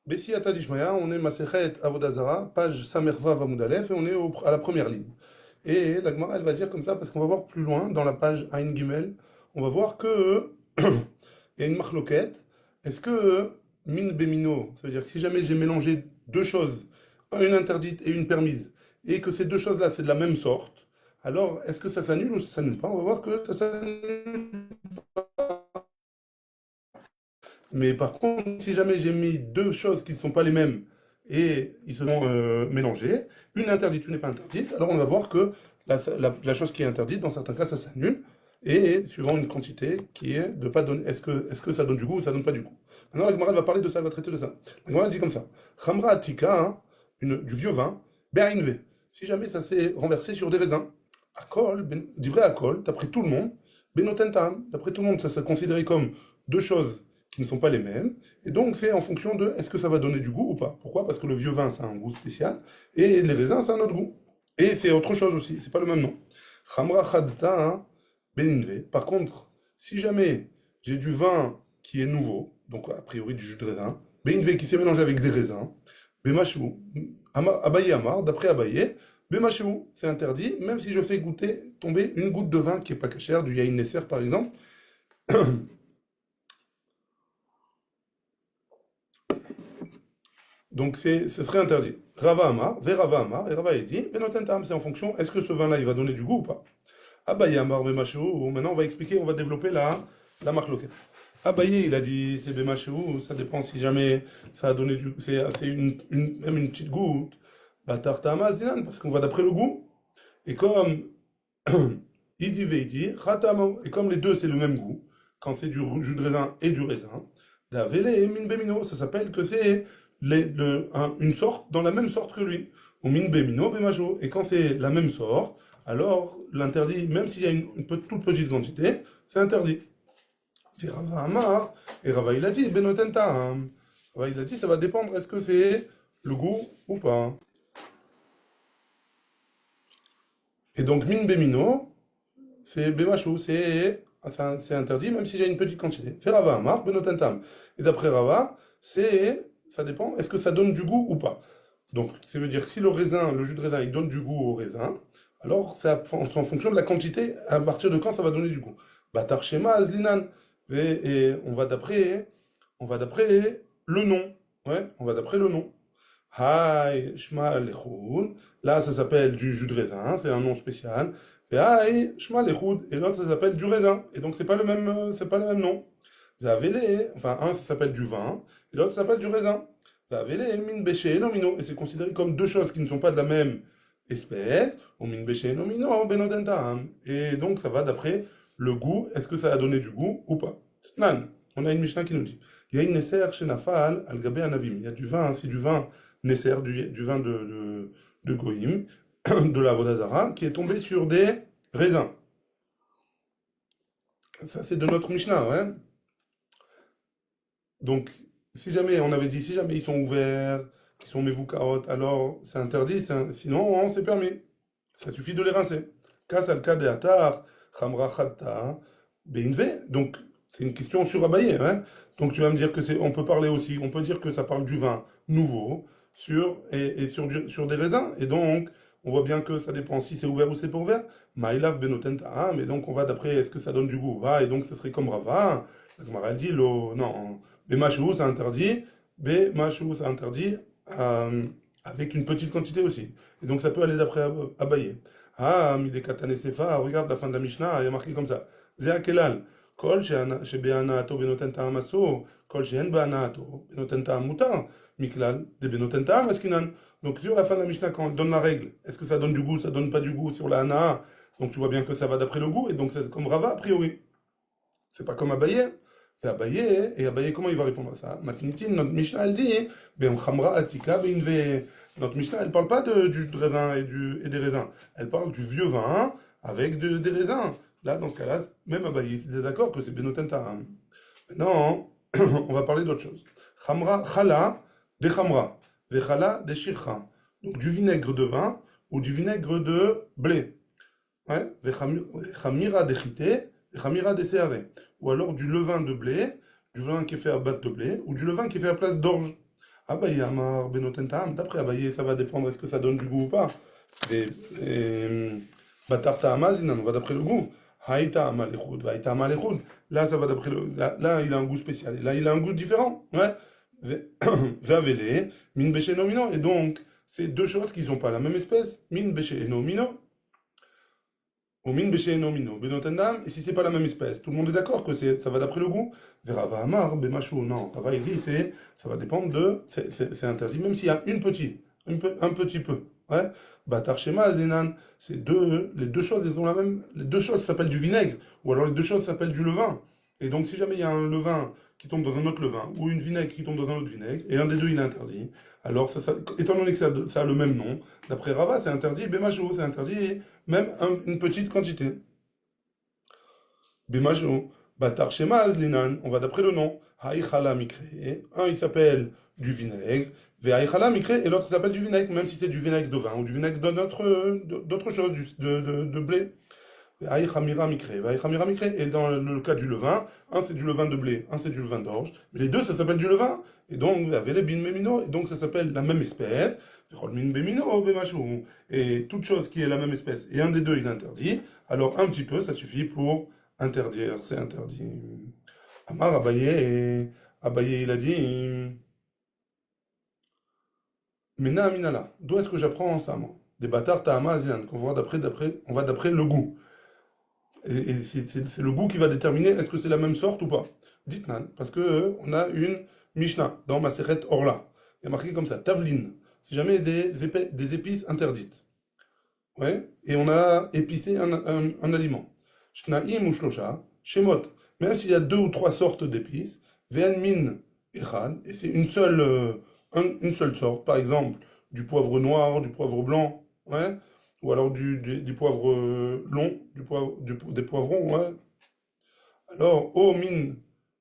Bessi Atadishmaya, on est Masechet Avodazara, page Samervav Amud Aleph, et on est à la première ligne. Et la Gemara, elle va dire comme ça, parce qu'on va voir plus loin, dans la page Ain Gimel, on va voir que il y a une marloquette. Est-ce que min bemino, ça veut dire que si jamais j'ai mélangé deux choses, une interdite et une permise, et que ces deux choses-là, c'est de la même sorte, alors est-ce que ça s'annule ou ça s'annule pas? On va voir que ça s'annule. Mais par contre, si jamais j'ai mis deux choses qui ne sont pas les mêmes et ils se sont mélangés, une interdite, une n'est pas interdite, alors on va voir que la chose qui est interdite, dans certains cas, ça s'annule, et suivant une quantité qui est de pas donner, est-ce que ça donne du goût ou ça donne pas du goût. Maintenant, la Gemara elle va parler de ça, elle va traiter de ça. La Gemara elle dit comme ça, Khamra Atika, hein, du vieux vin, Be'ainve, si jamais ça s'est renversé sur des raisins, Akol, d'ivrei Akol, d'après tout le monde, Benotentam, d'après tout le monde, ça s'est considéré comme deux choses qui ne sont pas les mêmes. Et donc, c'est en fonction de est-ce que ça va donner du goût ou pas. Pourquoi? Parce que le vieux vin, ça a un goût spécial, et les raisins, ça a un autre goût. Et c'est autre chose aussi, c'est pas le même nom. Khamra Khadta, hein, Beninve. Par contre, si jamais j'ai du vin qui est nouveau, donc a priori du jus de raisin, Beninve qui s'est mélangé avec des raisins, Bemachou, Abaye Amar, d'après Abaye, Bemachou, c'est interdit, même si je fais goûter, tomber une goutte de vin qui est pas cachère, du Yain Nesser par exemple, donc ce serait interdit. Rava Amar, Verava Amar, et Rava il dit, Benotentam, c'est en fonction, est-ce que ce vin-là, il va donner du goût ou pas? Abaye Amar Bemachou, maintenant on va expliquer, on va développer la marloquette. Abaye, il a dit, c'est Bemachou, ça dépend si jamais ça a donné du goût, c'est même une petite goutte. Batar Tamas Dinan, parce qu'on va d'après le goût. Et comme il dit Veidi, Khatamo, et comme les deux c'est le même goût, quand c'est du jus de raisin et du raisin, Davele et Min Bemino, ça s'appelle que c'est une sorte dans la même sorte que lui. Ou Min Bemino Bemajo. Et quand c'est la même sorte, alors l'interdit, même s'il y a toute petite quantité, c'est interdit. C'est Rava Amar, et Rava il a dit, Benotenta. Rava il a dit, ça va dépendre, est-ce que c'est le goût ou pas. Et donc Min Bemino, c'est Bemachou, c'est interdit, même si j'ai une petite quantité. Fait Rava Amar, Benotentam. Et d'après Rava, ça dépend, est-ce que ça donne du goût ou pas? Donc, ça veut dire si le raisin, le jus de raisin, il donne du goût au raisin, alors c'est en fonction de la quantité, à partir de quand ça va donner du goût. Batar Shema Azlinan. Et on va d'après le nom. Ouais, on va d'après le nom. Hai Shma Lechoud. Là, ça s'appelle du jus de raisin, c'est un nom spécial. Et Hai Shma Lechoud. Et l'autre, ça s'appelle du raisin. Et donc, c'est pas le même nom. Zavele, enfin, un, ça s'appelle du vin, et l'autre, ça s'appelle du raisin. Zavele, min beche nomino. Et c'est considéré comme deux choses qui ne sont pas de la même espèce. Ou min beche nomino, benodentam. Et donc, ça va d'après le goût. Est-ce que ça a donné du goût ou pas? Nan, on a une Mishnah qui nous dit. Il y a une Nesser chez Nafal, al Gabe Anavim. Il y a du vin, c'est du vin Nesser, du vin de Goïm, de la Vodazara, qui est tombé sur des raisins. Ça, c'est de notre Mishnah, ouais. Donc, si jamais, on avait dit, si jamais ils sont ouverts, qu'ils sont mevoukaot, alors c'est interdit, sinon c'est permis. Ça suffit de les rincer. Kas al de atar, chamra chatta, beinve. Donc, c'est une question sur Abaye, hein. Donc, tu vas me dire que on peut parler aussi, on peut dire que ça parle du vin nouveau, et sur des raisins. Et donc, on voit bien que ça dépend si c'est ouvert ou c'est pas ouvert. Maïlav benotenta, mais donc on va d'après, est-ce que ça donne du goût? Va, et donc ce serait comme Rava. La Gemara, elle dit, non, Bemachou, c'est interdit. Bemachou, c'est interdit avec une petite quantité aussi. Et donc ça peut aller d'après Abaye. Ah, Midekatane Sefa, regarde la fin de la Mishnah, il y a marqué comme ça. Zéa Kelal. Kol shebe'anato benoten ta'am asur, kol she'en be'anato benoten ta'am mutar, miklal de benoten ta'am askinan. Donc sur la fin de la Mishnah, quand on donne la règle, est-ce que ça donne du goût, ça donne pas du goût sur la hana? Donc tu vois bien que ça va d'après le goût, et donc c'est comme Rava a priori. C'est pas comme Abaye. Et Abaye, comment il va répondre à ça? Matnitin, notre Mishnah, elle dit, ben Khamra Atika, notre Mishnah, elle parle pas du jus de raisin et des raisins. Elle parle du vieux vin avec des raisins. Là, dans ce cas-là, même Abaye, c'est d'accord que c'est Benotenta. Maintenant, on va parler d'autre chose. Khamra, Khala, de Khamra, Vechala, de Shircha. Donc du vinaigre de vin ou du vinaigre de blé. Ouais, Vechamira de Chité, Vechamira de Seare. Ou alors du levain de blé, du levain qui est fait à base de blé, ou du levain qui est fait à place d'orge. Abaye Amar Benoten Tam. D'après Abaye, ça va dépendre est-ce que ça donne du goût ou pas. Et, Batarta Amazinan, on va d'après le goût. Haïta Amalechud, Vaïta Amalechud. Là, ça va d'après le. Là, il a un goût spécial. Et là, il a un goût différent. Ouais. Vavele, Min Beche Nomino. Et donc, c'est deux choses qui n'ont pas la même espèce. Min Beche Nomino. Ou min b'she'eno mino, benotendam, et si c'est pas la même espèce, tout le monde est d'accord que ça va d'après le goût. Verava amar, bemachou, non, Rava il dit, ça va dépendre de, c'est interdit, même s'il y a un petit peu. Ouais. Batar shema zenan, les deux choses, elles ont la même, les deux choses s'appellent du vinaigre, ou alors les deux choses s'appellent du levain. Et donc si jamais il y a un levain qui tombe dans un autre levain, ou une vinaigre qui tombe dans un autre vinaigre, et un des deux il est interdit, alors étant donné que ça a le même nom, d'après Rava c'est interdit, bemachou, c'est interdit, même une petite quantité. Bimajo, Batar Shemaz Linan, on va d'après le nom. Haïchala Mikre, un il s'appelle du vinaigre, Haïchala Mikre, et l'autre s'appelle du vinaigre, même si c'est du vinaigre de vin ou du vinaigre d'autre chose, de blé. Haïchamira Mikre, Haïchamira Mikre, et dans le cas du levain, un c'est du levain de blé, un c'est du levain d'orge, mais les deux ça s'appelle du levain, et donc avec les bin memino, et donc ça s'appelle la même espèce, et toute chose qui est la même espèce, et un des deux il est interdit, alors un petit peu ça suffit pour interdire, c'est interdit. Amar Abaye, Abaye il a dit, Mena Aminala, d'où est-ce que j'apprends ça, moi? Des bâtards Tahama Zilan, qu'on voit on va d'après le goût. Et c'est le goût qui va déterminer est-ce que c'est la même sorte ou pas. Dites-nan, parce que on a une Mishnah dans Maseret Orla. Il y a marqué comme ça, Tavlin, si jamais des épices interdites. Ouais, et on a épicé un aliment. Shnaim ou shlosha, shemot. Même s'il y a deux ou trois sortes d'épices, ve'en min echad, et c'est une seule sorte. Par exemple, du poivre noir, du poivre blanc, ouais, ou alors du poivre long, des poivrons, ouais. Alors, o min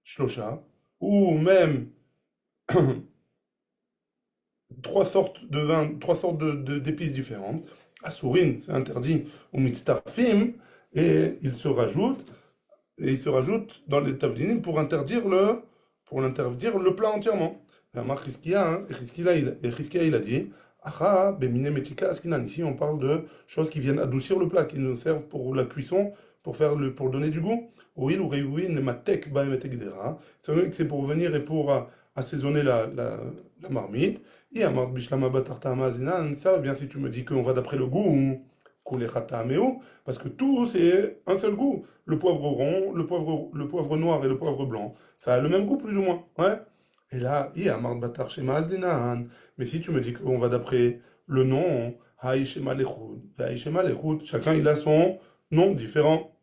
shlosha, ou même trois sortes de vin, trois sortes d'épices différentes. Assourine, c'est interdit. Ou mitztarfim, et il se rajoute dans les tavlinim pour interdire le plat entièrement. Et Chizkia, il a dit, Acha, bemine metika askinan. Ici, on parle de choses qui viennent adoucir le plat, qui nous servent pour la cuisson, pour donner du goût. Oil ou reuin, matek, baemetek dera. C'est pour venir et pour assaisonner la marmite. Et amar bishlama batarta amazinan. Ça, bien, si tu me dis qu'on va d'après le goût, parce que tout, c'est un seul goût. Le poivre rond, le poivre noir et le poivre blanc, ça a le même goût plus ou moins. Ouais. Et là, il y a Mard Batar Shema Azlinan. Mais si tu me dis qu'on va d'après le nom, Haï Shema Lechut, Haï Shema Lechut, chacun il a son nom différent.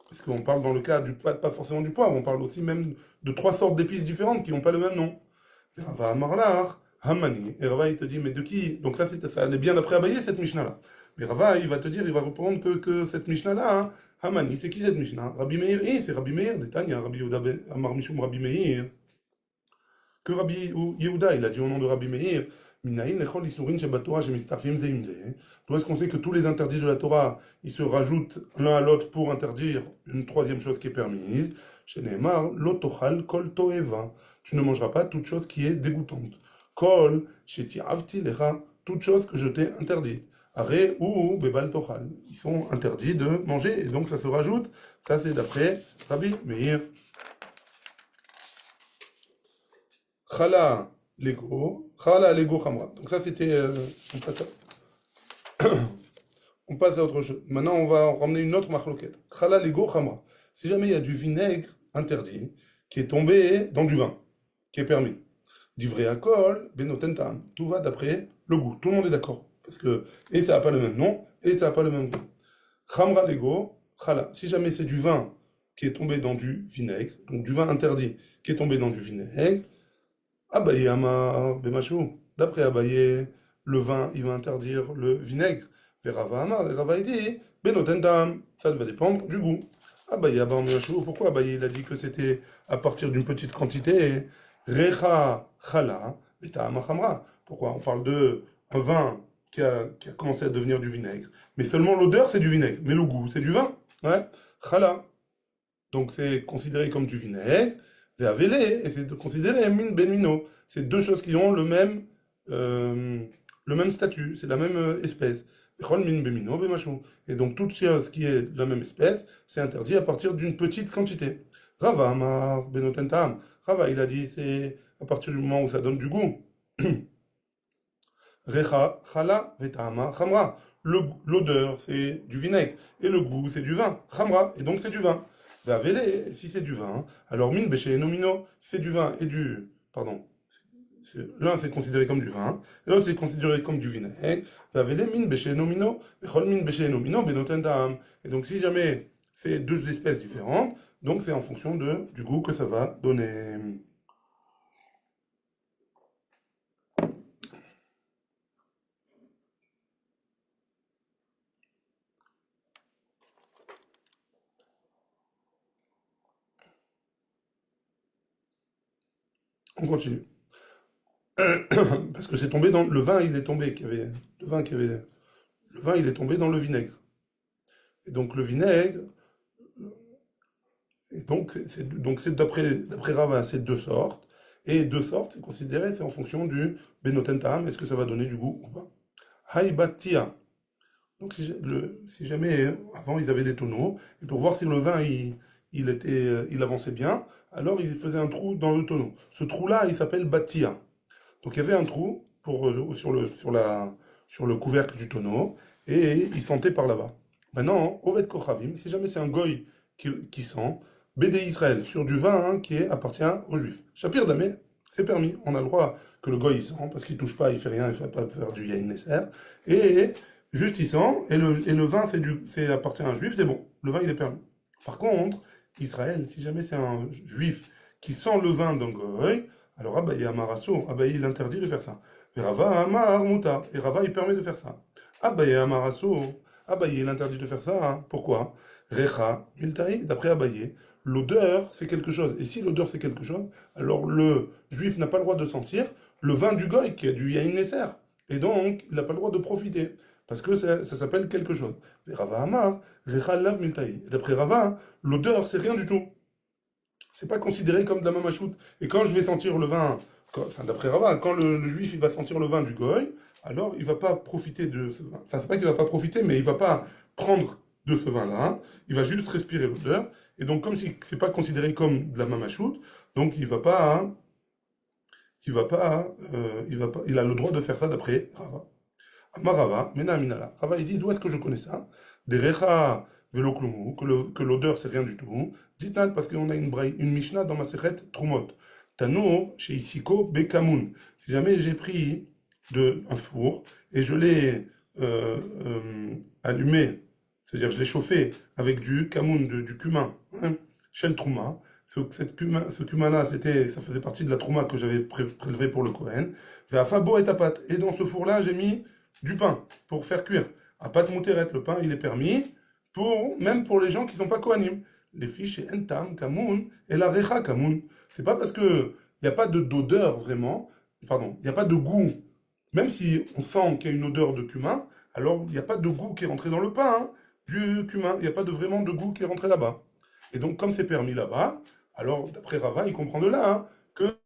Parce qu'on parle dans le cas pas forcément du poivre, on parle aussi même de trois sortes d'épices différentes qui n'ont pas le même nom. Et Rava Amarlar, Hamani. Et Rava il te dit, mais de qui? Donc ça, ça allait bien d'après Abaye cette Mishnah-là. Mais Rava, il va te dire, il va répondre que cette Mishnah-là, hein, Hamani, c'est qui cette Mishnah? Rabbi Meir, c'est Rabbi Meir, Détania, Rabbi Yehuda Amar Mishum Rabbi Meir. Que Rabbi Yehuda, il a dit au nom de Rabbi Meir, Minaïn lechol isurin shebatorah shemistarfim ze im ze. D'où est-ce qu'on sait que tous les interdits de la Torah, ils se rajoutent l'un à l'autre pour interdire une troisième chose qui est permise? Chez Nehemar, lo tochal kol toeva. Tu ne mangeras pas toute chose qui est dégoûtante. Kol shetiavti lecha, toute chose que je t'ai interdite. Are ou bebal tochal. Ils sont interdits de manger, et donc ça se rajoute. Ça, c'est d'après Rabbi Meir. Chala Lego Khamra. Donc ça c'était. On passe à autre chose. Maintenant on va ramener une autre marloquette. Chala Lego Khamra. Si jamais il y a du vinaigre interdit qui est tombé dans du vin, qui est permis. Divrei Akol, Benotentam. Tout va d'après le goût. Tout le monde est d'accord. Parce que, et ça n'a pas le même nom, et ça n'a pas le même goût. Khamra Lego, Chala. Si jamais c'est du vin qui est tombé dans du vinaigre, donc du vin interdit qui est tombé dans du vinaigre, Abaye Amar Bemachou. D'après Abaye, le vin, il va interdire le vinaigre. Et Rava Amar, et Rava il dit, Benotendam, ça va dépendre du goût. Abaye Amar Bemachou, pourquoi Abaye il a dit que c'était à partir d'une petite quantité? Recha Chala, Beta Khamra. Pourquoi on parle de un vin qui a commencé à devenir du vinaigre. Mais seulement l'odeur c'est du vinaigre, mais le goût c'est du vin. Ouais. Chala. Donc c'est considéré comme du vinaigre. et c'est de considérer min ben mino. C'est deux choses qui ont euh, le même statut, c'est la même espèce. Chol min ben mino, ben machou. Et donc toute chose qui est de la même espèce, c'est interdit à partir d'une petite quantité. Rava amar benoten ta'am. Rava, il a dit, c'est à partir du moment où ça donne du goût. Recha, chala, vetama, chamra. L'odeur, c'est du vinaigre. Et le goût, c'est du vin. Chamra. Et donc, c'est du vin. Vavele, si c'est du vin, alors min beche nomino, si c'est du vin et du. Pardon. L'un, c'est considéré comme du vin. Et l'autre, c'est considéré comme du vinaigre. Vavele, min beche nomino. Vechol min beche nomino, benoten dam. Et donc, si jamais c'est deux espèces différentes, donc c'est en fonction du goût que ça va donner. On continue. Parce que c'est tombé dans le vin, il est tombé, le vin, il est tombé dans le vinaigre. Et donc le vinaigre, et donc c'est d'après Rava, c'est deux sortes. Et deux sortes, c'est considéré, c'est en fonction du benotentam, est-ce que ça va donner du goût ou pas. Haïbatia. Donc si jamais avant ils avaient des tonneaux, et pour voir si le vin il avançait bien, alors ils faisaient un trou dans le tonneau. Ce trou-là, il s'appelle batia. Donc il y avait un trou sur le couvercle du tonneau et il sentait par là-bas. Maintenant, Oved Kochavim, si jamais c'est un goy qui sent, Bédé Israël, sur du vin qui appartient aux juifs. Shapir Damé, c'est permis. On a le droit que le goy il sent parce qu'il touche pas, il fait rien, il ne fait pas faire du yain Nesser. Et juste il sent et le vin appartient à un juif, c'est bon. Le vin il est permis. Par contre, Israël, si jamais c'est un juif qui sent le vin d'un goy, alors Abaye Amarasso, Abaye il interdit de faire ça. Et Rava Amar Muta, et Rava il permet de faire ça. Abaye Amarasso, Abaye il interdit de faire ça. Hein. Pourquoi? Recha, Miltaï, d'après Abaye, l'odeur c'est quelque chose. Et si l'odeur c'est quelque chose, alors le juif n'a pas le droit de sentir le vin du goy qui est du Yain Nesser. Et donc il n'a pas le droit de profiter. Parce que ça s'appelle quelque chose. Et Rava Amar, Recha Lav Miltaï. Et d'après Rava, l'odeur c'est rien du tout. C'est pas considéré comme de la mamachoute. Et quand je vais sentir le vin, enfin d'après Rava, quand le juif il va sentir le vin du goy, alors il va pas profiter de ce vin. Enfin c'est pas qu'il va pas profiter, mais il va pas prendre de ce vin-là. Hein. Il va juste respirer l'odeur. Et donc comme si c'est pas considéré comme de la mamachoute, donc il va pas, hein, il a le droit de faire ça d'après Rava. Amarava, Mena Aminala. Rava il dit d'où est-ce que je connais ça? Des recha velo klumu, que l'odeur c'est rien du tout. Dites-nous parce qu'on a une Mishnah dans ma Masechet Trumot. Tanour chez Isiko Bekamoun. Si jamais j'ai pris un four et je l'ai allumé, c'est-à-dire je l'ai chauffé avec du kamoun, du cumin, hein, chez le Trouma. Ce cumin-là, ça faisait partie de la Trouma que j'avais prélevé pour le Kohen. Fabo et tapat. Et dans ce four-là, j'ai mis du pain pour faire cuire. À pâte mouteret, le pain, il est permis, même pour les gens qui ne sont pas Kohanim. Les fiches, c'est entam, kamoun, et la recha, kamoun. C'est pas parce que il n'y a pas d'odeur vraiment, pardon, il n'y a pas de goût. Même si on sent qu'il y a une odeur de cumin, alors il n'y a pas de goût qui est rentré dans le pain, hein, du cumin. Il n'y a pas vraiment de goût qui est rentré là-bas. Et donc, comme c'est permis là-bas, alors d'après Rava, il comprend de là hein, que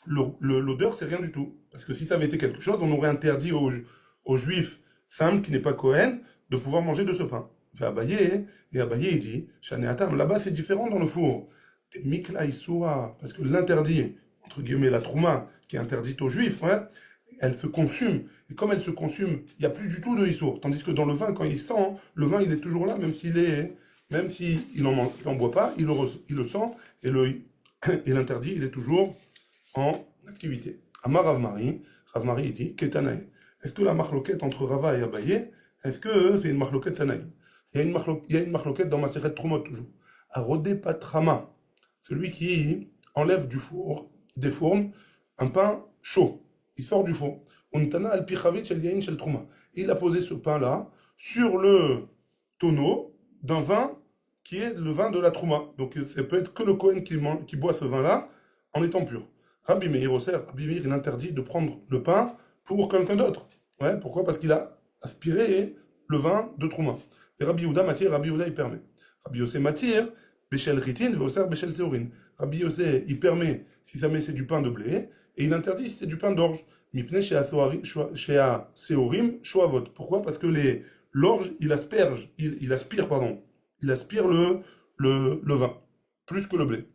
l'odeur, c'est rien du tout. Parce que si ça avait été quelque chose, on aurait interdit aux juifs, Sam, qui n'est pas Cohen, de pouvoir manger de ce pain. Fait Abaye, et Abaye, il dit, Shaneatam, là-bas, c'est différent dans le four. Mikla Issoura, parce que l'interdit, entre guillemets, la trouma, qui est interdite aux juifs, ouais, elle se consume. Et comme elle se consume, il n'y a plus du tout de Issour. Tandis que dans le vin, quand il sent, le vin, il est toujours là, même s'il n'en boit pas, il le sent, et l'interdit, il est toujours en activité. Amar Rav Mari il dit Ketanaï. Est-ce que la marloquette entre Rava et Abaye, est-ce que c'est une marloquette Tanaï? Il y a une marloquette dans ma séchette Trumot toujours. Arodé Patrama, celui qui enlève du four, il défourne un pain chaud. Il sort du four. Untana al pichavit shel yain shel Truma. Il a posé ce pain-là sur le tonneau d'un vin qui est le vin de la Trouma. Donc ça peut être que le Kohen qui boit ce vin-là en étant pur. Rabbi Meir Rabbi Meir, il interdit de prendre le pain pour quelqu'un d'autre. Ouais, pourquoi? Parce qu'il a aspiré le vin de Trouma. Et Rabbi Yehuda Matir, Rabbi Yehuda il permet. Rabbi Yossé Matir, Béchel Ritin, Veoser Béchel Seorin. Rabbi Yossé, il permet si jamais c'est du pain de blé, et il interdit si c'est du pain d'orge. Mipne chez Seorim, Shoavot. Pourquoi? Parce que l'orge, il aspire, pardon, il aspire le vin, plus que le blé.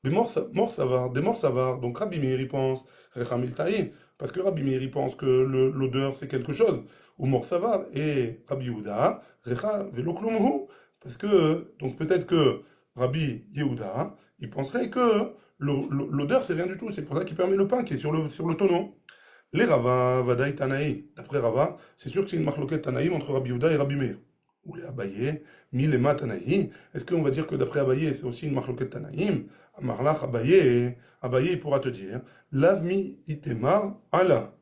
Des morts savar, des morts savar. Donc Rabbi Meir, il pense, Rechamil Taï, parce que Rabbi Meir, il pense que l'odeur, c'est quelque chose. Ou mort savar, et Rabbi Yehuda, Recha velo klumhu. Parce que, donc peut-être que Rabbi Yehuda, il penserait que l'odeur, c'est rien du tout. C'est pour ça qu'il permet le pain qui est sur le tonneau. Les Rava, Vadaï Tanaï. D'après Rava, c'est sûr que c'est une marloquette Tanaïm entre Rabbi Yehuda et Rabbi Meir. Ou les Abaye, Milema Tanaï. Est-ce qu'on va dire que d'après Abaye, c'est aussi une marloquette Tanaïm? Amarlach Abaye, Abaye il pourra te dire, Lavmi Itemar Allah.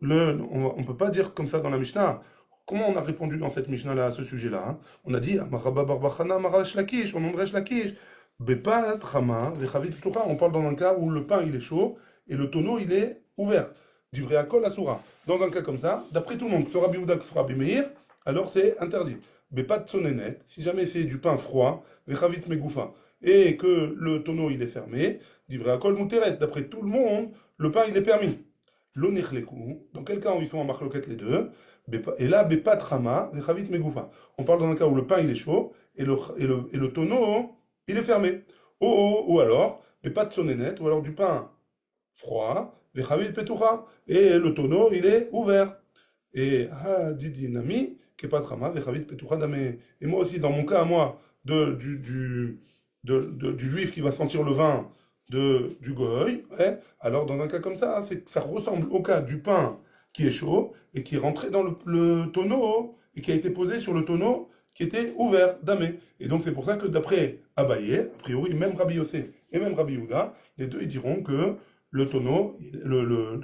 On ne peut pas dire comme ça dans la Mishnah. Comment on a répondu dans cette Mishnah-là à ce sujet-là, hein? On a dit, Amaraba Barbachana, Amarash Lakish, on nommerait Lakish. Bepa Trama, Vechavit Ptucha. On parle dans un cas où le pain il est chaud et le tonneau il est ouvert. Du vrai akol asura. Dans un cas comme ça, d'après tout le monde, que ce sera Rabbi Yehuda, que ce sera Rabbi Meir, alors c'est interdit. Bepa Tsonenet, si jamais c'est du pain froid, Vechavit Megoufa, et que le tonneau il est fermé, du vrai akol Mouteret. D'après tout le monde, le pain il est permis. L'onirleku, dans quel cas où ils sont en marloquette les deux, et là, Bepa Trama, Vechavit Megoufa. On parle dans un cas où le pain il est chaud et le tonneau il est fermé. Ou alors, Bepa Tsonenet, ou alors du pain froid, Vechavit Petucha, et le tonneau il est ouvert. Et Didi Nami, Kepatrama, Vechavit Petucha Dame. Et moi aussi, dans mon cas, moi, du juif qui va sentir le vin du goy, ouais, alors dans un cas comme ça, c'est que ça ressemble au cas du pain qui est chaud et qui est rentré dans le tonneau et qui a été posé sur le tonneau qui était ouvert, damé. Et donc c'est pour ça que d'après Abaye, a priori, même Rabbi Yossé et même Rabbi Yehuda, les deux ils diront que le tonneau,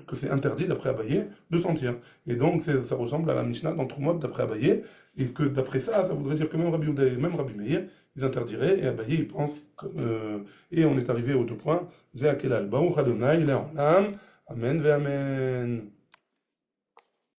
que c'est interdit d'après Abaye de sentir. Et donc ça ressemble à la Mishnah dans Trumot d'après Abaye, et que d'après ça, ça voudrait dire que même Rabbi Yehuda et même Rabbi Meir, ils interdiraient, et Abaye il pense et on est arrivé aux deux points, Zé Akelal, Baruch Adonai, il est en l'âme, Amen ve Amen.